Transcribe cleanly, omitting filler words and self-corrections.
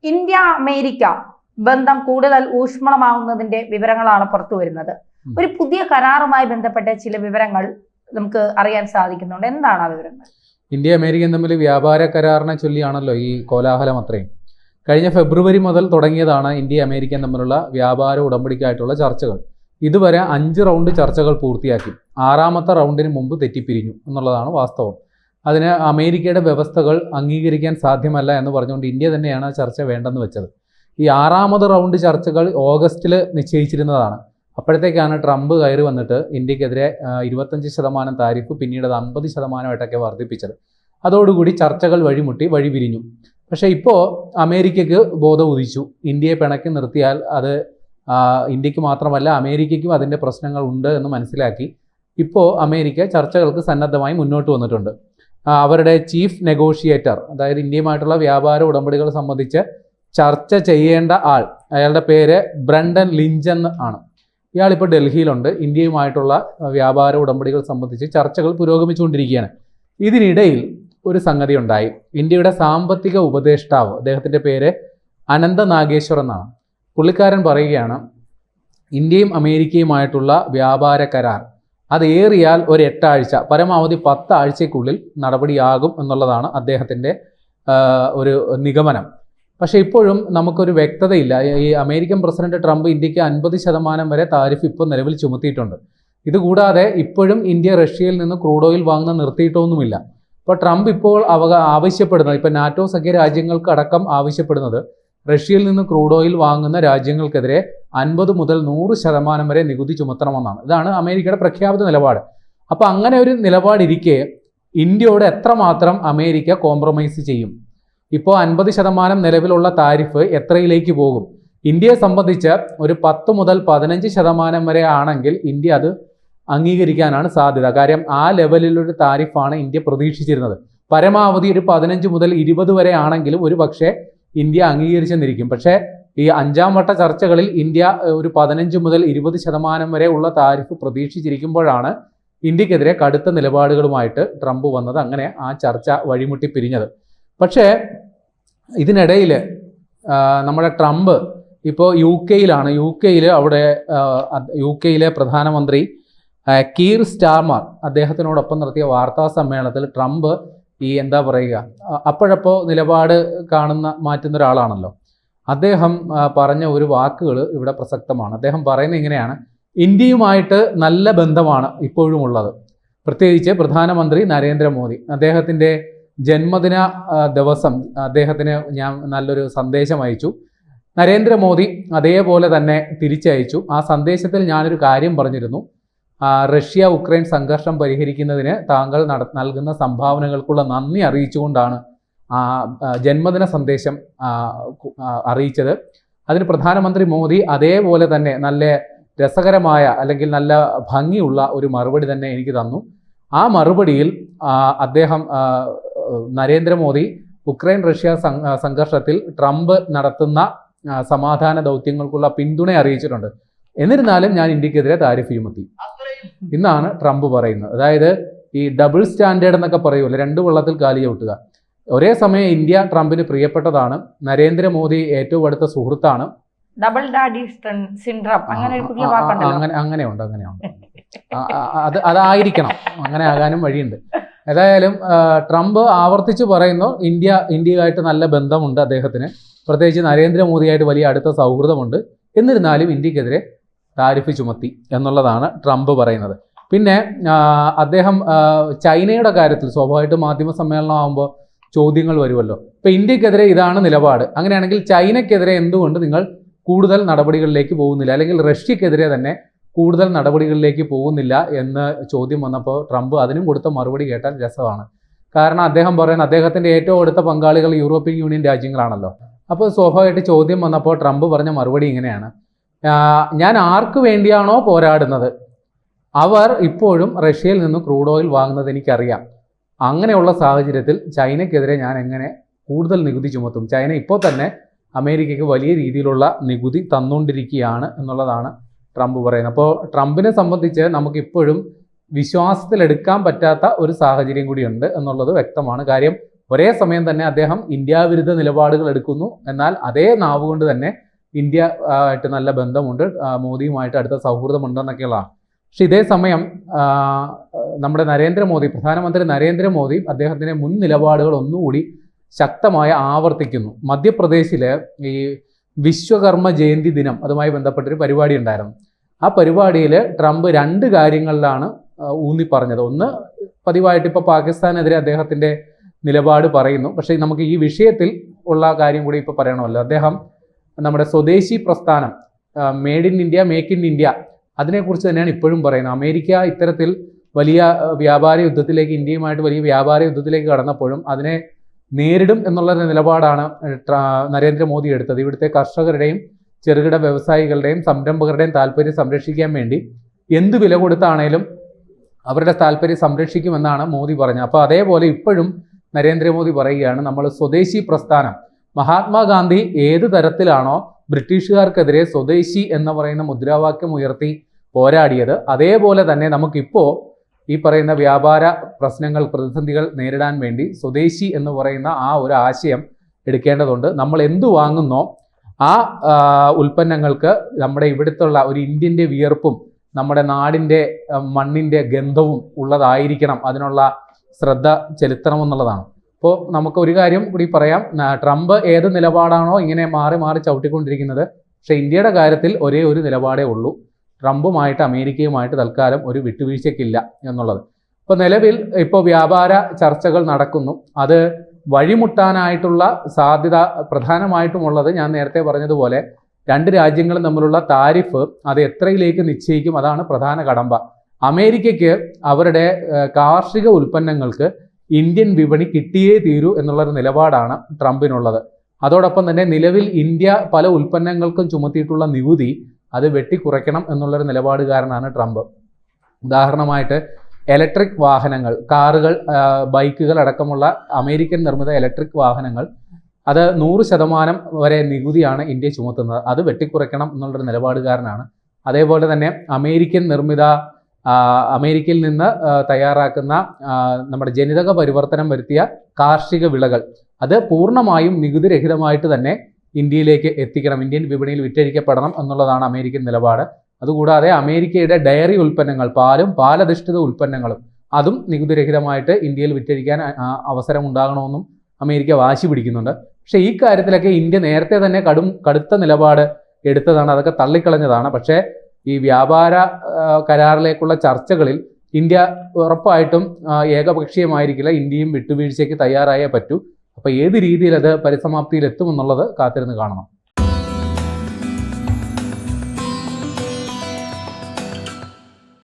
India America ബന്ധം കൂടുതൽ ഊഷ്മളമാവുന്നതിന്റെ വിവരങ്ങളാണ് പുറത്തു വരുന്നത്. ഒരു പുതിയ കരാറുമായി ബന്ധപ്പെട്ട ചില വിവരങ്ങൾ നമുക്ക് അറിയാൻ സാധിക്കുന്നുണ്ട്. എന്താണ് ആ വിവരങ്ങൾ? ഇന്ത്യ അമേരിക്കയും തമ്മിൽ വ്യാപാര കരാറിനെ ചൊല്ലിയാണല്ലോ ഈ കോലാഹലം അത്രയും. കഴിഞ്ഞ ഫെബ്രുവരി മുതൽ തുടങ്ങിയതാണ് ഇന്ത്യ അമേരിക്കയും തമ്മിലുള്ള വ്യാപാര ഉടമ്പടിക്കായിട്ടുള്ള ചർച്ചകൾ. ഇതുവരെ 5 റൗണ്ട് ചർച്ചകൾ പൂർത്തിയാക്കി. 6ാമത്തെ റൗണ്ടിന് മുമ്പ് തെറ്റിപ്പിരിഞ്ഞു എന്നുള്ളതാണ് വാസ്തവം. അതിന് അമേരിക്കയുടെ വ്യവസ്ഥകൾ അംഗീകരിക്കാൻ സാധ്യമല്ല എന്ന് പറഞ്ഞുകൊണ്ട് ഇന്ത്യ തന്നെയാണ് ചർച്ച വേണ്ടെന്ന് വെച്ചത്. ഈ 6ാമത് റൗണ്ട് ചർച്ചകൾ ഓഗസ്റ്റിൽ നിശ്ചയിച്ചിരുന്നതാണ്. അപ്പോഴത്തേക്കാണ് ട്രംപ് കയറി വന്നിട്ട് ഇന്ത്യക്കെതിരെ 25% താരിഫ് പിന്നീട് അത് 50%ആയിട്ടൊക്കെ വർദ്ധിപ്പിച്ചത്. അതോടുകൂടി ചർച്ചകൾ വഴി പിരിഞ്ഞു. പക്ഷേ ഇപ്പോൾ അമേരിക്കയ്ക്ക് ബോധം ഉദിച്ചു. ഇന്ത്യയെ പിണക്കി നിർത്തിയാൽ അത് ഇന്ത്യക്ക് മാത്രമല്ല അമേരിക്കയ്ക്കും അതിൻ്റെ പ്രശ്നങ്ങൾ ഉണ്ട് എന്ന് മനസ്സിലാക്കി ഇപ്പോൾ അമേരിക്ക ചർച്ചകൾക്ക് സന്നദ്ധമായി മുന്നോട്ട് വന്നിട്ടുണ്ട്. അവരുടെ ചീഫ് നെഗോഷിയേറ്റർ, അതായത് ഇന്ത്യയുമായിട്ടുള്ള വ്യാപാര ഉടമ്പടികൾ സംബന്ധിച്ച് ചർച്ച ചെയ്യേണ്ട ആൾ, അയാളുടെ പേര് ബ്രണ്ടൻ ലിഞ്ച് ആണ്. ഇയാളിപ്പോൾ ഡൽഹിയിലുണ്ട്. ഇന്ത്യയുമായിട്ടുള്ള വ്യാപാര ഉടമ്പടികൾ സംബന്ധിച്ച് ചർച്ചകൾ പുരോഗമിച്ചുകൊണ്ടിരിക്കുകയാണ്. ഇതിനിടയിൽ ഒരു സംഗതി ഉണ്ടായി. ഇന്ത്യയുടെ സാമ്പത്തിക ഉപദേഷ്ടാവ്, അദ്ദേഹത്തിൻ്റെ പേര് അനന്ത നാഗേശ്വർ എന്നാണ്. പുള്ളിക്കാരൻ പറയുകയാണ്, ഇന്ത്യയും അമേരിക്കയുമായിട്ടുള്ള വ്യാപാര കരാർ അത് ഏറിയാൽ ഒരു 8 ആഴ്ച, പരമാവധി 10 ആഴ്ചയ്ക്കുള്ളിൽ നടപടിയാകും എന്നുള്ളതാണ് അദ്ദേഹത്തിൻ്റെ ഒരു നിഗമനം. പക്ഷേ ഇപ്പോഴും നമുക്കൊരു വ്യക്തതയില്ല. ഈ അമേരിക്കൻ പ്രസിഡന്റ് ട്രംപ് ഇന്ത്യക്ക് 50% വരെ താരിഫ് ഇപ്പോൾ നിലവിൽ ചുമത്തിയിട്ടുണ്ട്. ഇതുകൂടാതെ ഇപ്പോഴും ഇന്ത്യ റഷ്യയിൽ നിന്ന് ക്രൂഡ് ഓയിൽ വാങ്ങുന്ന നിർത്തിയിട്ടൊന്നുമില്ല. ഇപ്പോൾ ട്രംപ് ഇപ്പോൾ ആവശ്യപ്പെടുന്നത്, ഇപ്പോൾ നാറ്റോ സഖ്യ രാജ്യങ്ങൾക്ക് അടക്കം ആവശ്യപ്പെടുന്നത്, റഷ്യയിൽ നിന്ന് ക്രൂഡ് ഓയിൽ വാങ്ങുന്ന രാജ്യങ്ങൾക്കെതിരെ 50 മുതൽ 100% വരെ നികുതി ചുമത്തണമെന്നാണ്. ഇതാണ് അമേരിക്കയുടെ പ്രഖ്യാപിത നിലപാട്. അപ്പോൾ അങ്ങനെ ഒരു നിലപാടിരിക്കെ ഇന്ത്യയോട് എത്രമാത്രം അമേരിക്ക കോംപ്രമൈസ് ചെയ്യും? ഇപ്പോൾ 50% നിലവിലുള്ള താരിഫ് എത്രയിലേക്ക് പോകും? ഇന്ത്യയെ സംബന്ധിച്ച് ഒരു 10 മുതൽ 15% വരെ ആണെങ്കിൽ ഇന്ത്യ അത് അംഗീകരിക്കാനാണ് സാധ്യത. കാര്യം ആ ലെവലിലൊരു താരിഫാണ് ഇന്ത്യ പ്രതീക്ഷിച്ചിരുന്നത്. പരമാവധി ഒരു 15 മുതൽ 20 വരെ ആണെങ്കിലും ഒരു പക്ഷേ ഇന്ത്യ അംഗീകരിച്ചെന്നിരിക്കും. പക്ഷേ ഈ 5ാം വട്ട ചർച്ചകളിൽ ഇന്ത്യ ഒരു 15 മുതൽ 20% വരെ ഉള്ള താരിഫ് പ്രതീക്ഷിച്ചിരിക്കുമ്പോഴാണ് ഇന്ത്യക്കെതിരെ കടുത്ത നിലപാടുകളുമായിട്ട് ട്രംപ് വന്നത്. അങ്ങനെ ആ ചർച്ച വഴിമുട്ടി പിരിഞ്ഞത്. പക്ഷേ ഇതിനിടയിൽ നമ്മുടെ ട്രംപ് ഇപ്പോൾ യു കെയിലെ പ്രധാനമന്ത്രി കീർ സ്റ്റാർമർ അദ്ദേഹത്തിനോടൊപ്പം നടത്തിയ വാർത്താ സമ്മേളനത്തിൽ ട്രംപ് അപ്പോഴപ്പോൾ നിലപാട് മാറ്റുന്ന ഒരാളാണല്ലോ. അദ്ദേഹം പറഞ്ഞ ഒരു വാക്കുകൾ ഇവിടെ പ്രസക്തമാണ്. അദ്ദേഹം പറയുന്നത് ഇങ്ങനെയാണ്: ഇന്ത്യയുമായിട്ട് നല്ല ബന്ധമാണ് ഇപ്പോഴും ഉള്ളത്. പ്രത്യേകിച്ച് പ്രധാനമന്ത്രി നരേന്ദ്രമോദി, അദ്ദേഹത്തിൻ്റെ ജന്മദിന ദിവസം അദ്ദേഹത്തിന് ഞാൻ നല്ലൊരു സന്ദേശം അയച്ചു. നരേന്ദ്രമോദി അതേപോലെ തന്നെ തിരിച്ചയച്ചു. ആ സന്ദേശത്തിൽ ഞാനൊരു കാര്യം പറഞ്ഞിരുന്നു: റഷ്യ ഉക്രൈൻ സംഘർഷം പരിഹരിക്കുന്നതിന് താങ്കൾ നൽകുന്ന സംഭാവനകൾക്കുള്ള നന്ദി അറിയിച്ചുകൊണ്ടാണ് ജന്മദിന സന്ദേശം അറിയിച്ചത്. അതിന് പ്രധാനമന്ത്രി മോദി അതേപോലെ തന്നെ നല്ല രസകരമായ അല്ലെങ്കിൽ നല്ല ഭംഗിയുള്ള ഒരു മറുപടി തന്നെ എനിക്ക് തന്നു. ആ മറുപടിയിൽ അദ്ദേഹം നരേന്ദ്രമോദി ഉക്രൈൻ റഷ്യ സംഘർഷത്തിൽ ട്രംപ് നടത്തുന്ന സമാധാന ദൗത്യങ്ങൾക്കുള്ള പിന്തുണ അറിയിച്ചിട്ടുണ്ട്. എന്നിരുന്നാലും ഞാൻ ഇന്ത്യക്കെതിരെ താരിഫ് ചുമത്തി എന്നാണ് ട്രംപ് പറയുന്നത്. അതായത് ഈ ഡബിൾ സ്റ്റാൻഡേർഡ് എന്നൊക്കെ പറയുമല്ലോ, 2 വെള്ളത്തിൽ കാലി ചവിട്ടുക. ഒരേ സമയം ഇന്ത്യ ട്രംപിന് പ്രിയപ്പെട്ടതാണ്, നരേന്ദ്രമോദി ഏറ്റവും അടുത്ത സുഹൃത്താണ്. ഡബിൾ ഡാഡി സിൻഡ്രോം അങ്ങനെയുണ്ട്. അതായിരിക്കണം, അങ്ങനെ ആകാനും വഴിയുണ്ട്. ഏതായാലും ട്രംപ് ആവർത്തിച്ച് പറയുന്നു ഇന്ത്യയുമായിട്ട് നല്ല ബന്ധമുണ്ട് അദ്ദേഹത്തിന്, പ്രത്യേകിച്ച് നരേന്ദ്രമോദിയായിട്ട് വലിയ അടുത്ത സൗഹൃദമുണ്ട്. എന്നിരുന്നാലും ഇന്ത്യക്കെതിരെ താരിഫ് ചുമത്തി എന്നുള്ളതാണ് ട്രംപ് പറയുന്നത്. പിന്നെ അദ്ദേഹം ചൈനയുടെ കാര്യത്തിൽ സ്വാഭാവികമായിട്ടും മാധ്യമ സമ്മേളനം ആകുമ്പോൾ ചോദ്യങ്ങൾ വരുമല്ലോ. ഇപ്പോൾ ഇന്ത്യക്കെതിരെ ഇതാണ് നിലപാട്, അങ്ങനെയാണെങ്കിൽ ചൈനയ്ക്കെതിരെ എന്തുകൊണ്ട് നിങ്ങൾ കൂടുതൽ നടപടികളിലേക്ക് പോകുന്നില്ല, അല്ലെങ്കിൽ റഷ്യക്കെതിരെ തന്നെ കൂടുതൽ നടപടികളിലേക്ക് പോകുന്നില്ല എന്ന് ചോദ്യം വന്നപ്പോൾ ട്രംപ് അതിനും കൊടുത്ത മറുപടി കേട്ടാൽ രസമാണ്. കാരണം അദ്ദേഹം പറയുന്നത് അദ്ദേഹത്തിൻ്റെ ഏറ്റവും അടുത്ത പങ്കാളികൾ യൂറോപ്യൻ യൂണിയൻ രാജ്യങ്ങളാണല്ലോ. അപ്പോൾ സ്വാഭാവികമായിട്ട് ചോദ്യം വന്നപ്പോൾ ട്രംപ് പറഞ്ഞ മറുപടി ഇങ്ങനെയാണ്: ഞാൻ ആർക്ക് വേണ്ടിയാണോ പോരാടുന്നത് അവർ ഇപ്പോഴും റഷ്യയിൽ നിന്ന് ക്രൂഡ് ഓയിൽ വാങ്ങുന്നത് എനിക്കറിയാം. അങ്ങനെയുള്ള സാഹചര്യത്തിൽ ചൈനയ്ക്കെതിരെ ഞാൻ എങ്ങനെ കൂടുതൽ നികുതി ചുമത്തും? ചൈന ഇപ്പോൾ തന്നെ അമേരിക്കയ്ക്ക് വലിയ രീതിയിലുള്ള നികുതി തന്നുകൊണ്ടിരിക്കുകയാണ് എന്നുള്ളതാണ് ട്രംപ് പറയുന്നത്. അപ്പോൾ ട്രംപിനെ സംബന്ധിച്ച് നമുക്കിപ്പോഴും വിശ്വാസത്തിലെടുക്കാൻ പറ്റാത്ത ഒരു സാഹചര്യം കൂടിയുണ്ട് എന്നുള്ളത് വ്യക്തമാണ്. കാര്യം ഒരേ സമയം തന്നെ അദ്ദേഹം ഇന്ത്യ വിരുദ്ധ നിലപാടുകൾ എടുക്കുന്നു. എന്നാൽ അതേ നാവ് കൊണ്ട് തന്നെ ഇന്ത്യ ആയിട്ട് നല്ല ബന്ധമുണ്ട്, മോദിയുമായിട്ട് അടുത്ത സൗഹൃദമുണ്ടെന്നൊക്കെയുള്ളതാണ്. പക്ഷെ ഇതേ സമയം നമ്മുടെ പ്രധാനമന്ത്രി നരേന്ദ്രമോദി അദ്ദേഹത്തിൻ്റെ മുൻ നിലപാടുകൾ ഒന്നുകൂടി ശക്തമായി ആവർത്തിക്കുന്നു. മധ്യപ്രദേശിലെ ഈ വിശ്വകർമ്മ ജയന്തി ദിനം അതുമായി ബന്ധപ്പെട്ടൊരു പരിപാടി ഉണ്ടായിരുന്നു. ആ പരിപാടിയിൽ ട്രംപ് 2 കാര്യങ്ങളിലാണ് ഊന്നി പറഞ്ഞത്. ഒന്ന്, പതിവായിട്ട് ഇപ്പോൾ പാകിസ്ഥാനെതിരെ അദ്ദേഹത്തിൻ്റെ നിലപാട് പറയുന്നു. പക്ഷേ നമുക്ക് ഈ വിഷയത്തിൽ ഉള്ള കാര്യം കൂടി ഇപ്പോൾ പറയണമല്ലോ. അദ്ദേഹം നമ്മുടെ സ്വദേശി പ്രസ്ഥാനം, made in India, make in India, അതിനെക്കുറിച്ച് തന്നെയാണ് ഇപ്പോഴും പറയുന്നത്. അമേരിക്ക ഇത്തരത്തിൽ വലിയ വ്യാപാര യുദ്ധത്തിലേക്ക്, ഇന്ത്യയുമായിട്ട് വലിയ വ്യാപാര യുദ്ധത്തിലേക്ക് കടന്നപ്പോഴും അതിനെ നേരിടും എന്നുള്ള നിലപാടാണ് നരേന്ദ്രമോദി എടുത്തത്. ഇവിടുത്തെ കർഷകരുടെയും ചെറുകിട വ്യവസായികളുടെയും സംരംഭകരുടെയും താല്പര്യം സംരക്ഷിക്കാൻ വേണ്ടി എന്ത് വില കൊടുത്താണേലും അവരുടെ താല്പര്യം സംരക്ഷിക്കുമെന്നാണ് മോദി പറഞ്ഞത്. അപ്പോൾ അതേപോലെ ഇപ്പോഴും നരേന്ദ്രമോദി പറയുകയാണ്, നമ്മൾ സ്വദേശി പ്രസ്ഥാനം, മഹാത്മാഗാന്ധി ഏത് തരത്തിലാണോ ബ്രിട്ടീഷുകാർക്കെതിരെ സ്വദേശി എന്ന് പറയുന്ന മുദ്രാവാക്യം ഉയർത്തി പോരാടിയത്, അതേപോലെ തന്നെ നമുക്കിപ്പോൾ ഈ പറയുന്ന വ്യാപാര പ്രശ്നങ്ങൾ, പ്രതിസന്ധികൾ നേരിടാൻ വേണ്ടി സ്വദേശി എന്ന് പറയുന്ന ആ ഒരു ആശയം എടുക്കേണ്ടതുണ്ട്. നമ്മൾ എന്തു വാങ്ങുന്നോ ആ ഉൽപ്പന്നങ്ങൾക്ക് നമ്മുടെ ഇവിടുത്തുള്ള ഒരു ഇന്ത്യൻ്റെ വിയർപ്പും നമ്മുടെ നാടിൻ്റെ മണ്ണിൻ്റെ ഗന്ധവും ഉള്ളതായിരിക്കണം, അതിനുള്ള ശ്രദ്ധ ചെലുത്തണമെന്നുള്ളതാണ്. അപ്പോൾ നമുക്ക് ഒരു കാര്യം കൂടി പറയാം, ട്രംപ് ഏത് നിലപാടാണോ ഇങ്ങനെ മാറി മാറി ചവിട്ടിക്കൊണ്ടിരിക്കുന്നത്, പക്ഷേ ഇന്ത്യയുടെ കാര്യത്തിൽ ഒരേ ഒരു നിലപാടേ ഉള്ളൂ, ട്രംപുമായിട്ട് അമേരിക്കയുമായിട്ട് തൽക്കാലം ഒരു വിട്ടുവീഴ്ചയ്ക്കില്ല എന്നുള്ളത്. ഇപ്പോൾ നിലവിൽ ഇപ്പോൾ വ്യാപാര ചർച്ചകൾ നടക്കുന്നു. അത് വഴിമുട്ടാനായിട്ടുള്ള സാധ്യത പ്രധാനമായിട്ടുമുള്ളത് ഞാൻ നേരത്തെ പറഞ്ഞതുപോലെ 2 രാജ്യങ്ങളും തമ്മിലുള്ള താരിഫ് അത് എത്രയിലേക്ക് നിശ്ചയിക്കും, അതാണ് പ്രധാന കടമ്പ. അമേരിക്കയ്ക്ക് അവരുടെ കാർഷിക ഉൽപ്പന്നങ്ങൾക്ക് ഇന്ത്യൻ വിപണി കിട്ടിയേ തീരൂ എന്നുള്ളൊരു നിലപാടാണ് ട്രംപിനുള്ളത്. അതോടൊപ്പം തന്നെ നിലവിൽ ഇന്ത്യ പല ഉൽപ്പന്നങ്ങൾക്കും ചുമത്തിയിട്ടുള്ള നികുതി അത് വെട്ടിക്കുറയ്ക്കണം എന്നുള്ളൊരു നിലപാടുകാരനാണ് ട്രംപ്. ഉദാഹരണമായിട്ട് ഇലക്ട്രിക് വാഹനങ്ങൾ, കാറുകൾ, ബൈക്കുകൾ അടക്കമുള്ള അമേരിക്കൻ നിർമ്മിത ഇലക്ട്രിക് വാഹനങ്ങൾ അത് 100% വരെ നികുതിയാണ് ഇന്ത്യ ചുമത്തുന്നത്, അത് വെട്ടിക്കുറയ്ക്കണം എന്നുള്ളൊരു നിലപാടുകാരനാണ്. അതേപോലെ തന്നെ അമേരിക്കയിൽ നിന്ന് തയ്യാറാക്കുന്ന നമ്മുടെ ജനിതക പരിവർത്തനം വരുത്തിയ കാർഷിക വിളകൾ അത് പൂർണ്ണമായും നികുതി രഹിതമായിട്ട് തന്നെ ഇന്ത്യയിലേക്ക് എത്തിക്കണം, ഇന്ത്യൻ വിപണിയിൽ വിറ്റഴിക്കപ്പെടണം എന്നുള്ളതാണ് അമേരിക്കൻ നിലപാട്. അതുകൂടാതെ അമേരിക്കയുടെ ഡയറി ഉൽപ്പന്നങ്ങൾ, പാലും പാലധിഷ്ഠിത ഉൽപ്പന്നങ്ങളും അതും നികുതി രഹിതമായിട്ട് ഇന്ത്യയിൽ വിറ്റഴിക്കാൻ അവസരം ഉണ്ടാകണമെന്നും അമേരിക്ക വാശി പിടിക്കുന്നുണ്ട്. പക്ഷേ ഈ കാര്യത്തിലൊക്കെ ഇന്ത്യ നേരത്തെ തന്നെ കടുത്ത നിലപാട് എടുത്തതാണ്, അതൊക്കെ തള്ളിക്കളഞ്ഞതാണ്. പക്ഷേ ഈ വ്യാപാര കരാറിലേക്കുള്ള ചർച്ചകളിൽ ഇന്ത്യ ഉറപ്പായിട്ടും ഏകപക്ഷീയമായിരിക്കില്ല, ഇന്ത്യയും വിട്ടുവീഴ്ചയ്ക്ക് തയ്യാറായേ പറ്റൂ. അപ്പോൾ ഏത് രീതിയിൽ അത് പരിസമാപ്തിയിൽ എത്തുമെന്നുള്ളത് കാത്തിരുന്ന് കാണണം.